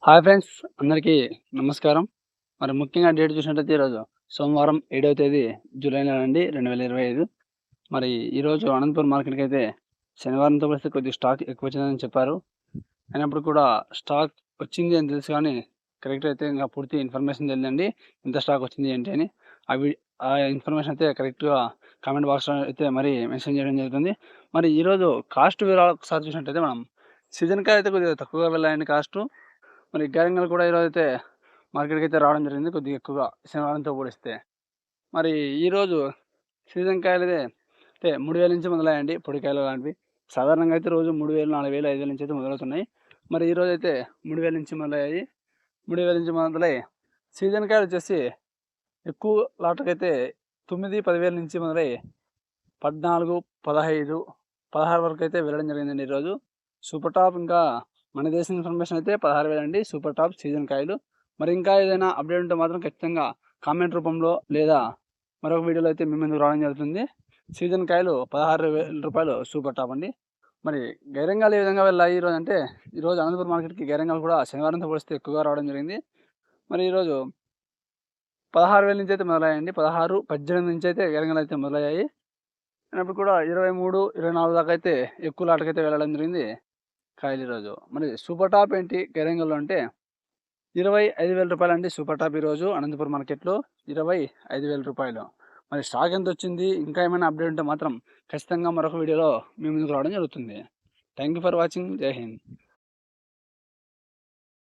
Hi friends, అందరికీ నమస్కారం. మరి ముఖ్యంగా డేట్ చూసినట్టయితే ఈరోజు సోమవారం 7వ తేదీ జూలై నెల అండి 2025. మరి ఈరోజు అనంతపురం మార్కెట్‌కి అయితే శనివారంతో పోలిస్తే కొద్దిగా స్టాక్ ఎక్కువ వచ్చిందని చెప్పారు. అయినప్పుడు కూడా స్టాక్ వచ్చింది అని తెలుసు కానీ కరెక్ట్‌గా అయితే ఇంకా పూర్తి ఇన్ఫర్మేషన్ తెలీదండి. ఎంత స్టాక్ వచ్చింది ఏంటి అని. అవి ఆ ఇన్ఫర్మేషన్ అయితే కరెక్ట్‌గా కామెంట్ బాక్స్‌లో అయితే మరి మెన్షన్ చేయడం జరుగుతుంది. మరి ఈరోజు కాస్ట్ వివరాలు ఒకసారి చూసినట్టయితే మనం సీజన్ కాయ అయితే కొద్దిగా తక్కువగా వెళ్ళాయండి కాస్టు. మరి గారెంగలు కూడా ఈరోజైతే మార్కెట్‌కైతే రావడం జరిగింది కొద్దిగా ఎక్కువగా శనివారంతో పోలిస్తే. మరి ఈరోజు సీజన్ కాయలదే అంటే 3000 నుంచి మొదలయ్యాయండి పొడికాయలు లాంటివి. సాధారణంగా అయితే రోజు 3000, 4000, 5000 నుంచి అయితే మొదలవుతున్నాయి. మరి ఈరోజైతే 3000 నుంచి మొదలయ్యాయి. 3000 నుంచి మొదలై సీజన్ కాయలొచ్చేసి ఎక్కువ లాట్‌కైతే 9, 10,000 నుంచి మొదలై 14, 15, 16 వరకైతే వెళ్ళడం జరిగిందండి ఈరోజు. సూపర్ టాప్ ఇంకా మన దేశం ఇన్ఫర్మేషన్ అయితే 16,000 అండి సూపర్ టాప్ సీజన్ కాయలు. మరి ఇంకా ఏదైనా అప్డేట్ ఉంటే మాత్రం ఖచ్చితంగా కామెంట్ రూపంలో లేదా మరొక వీడియోలో అయితే మీ ముందుకు రావడం జరుగుతుంది. సీజన్ కాయలు రూ. 16,000 సూపర్ టాప్ అండి. మరి గైరంగాలు ఏ విధంగా వెళ్ళాయి ఈరోజు అంటే, ఈరోజు అనంతపురం మార్కెట్‌కి గైరంగాలు కూడా శనివారంతో పోలిస్తే ఎక్కువగా రావడం జరిగింది. మరి ఈరోజు 16,000 నుంచి అయితే మొదలయ్యాయండి. 16, 18 నుంచి అయితే గైరంగాలు అయితే మొదలయ్యాయి. అయినప్పుడు కూడా 23, 24 దాకా అయితే ఎక్కువ లాట్‌కైతే వెళ్ళడం జరిగింది కాయలు ఈరోజు. మరి సూపర్ టాప్ ఏంటి గైరంగల్లో అంటే రూ. 25,000 అండి సూపర్ టాప్ ఈరోజు అనంతపురం మార్కెట్‌లో రూ. 25,000. మరి స్టాక్ ఎంతొచ్చింది, ఇంకా ఏమైనా అప్డేట్ ఉంటే మాత్రం ఖచ్చితంగా మరొక వీడియోలో మీ ముందుకు రావడం జరుగుతుంది. Thank you for watching. జై హింద్.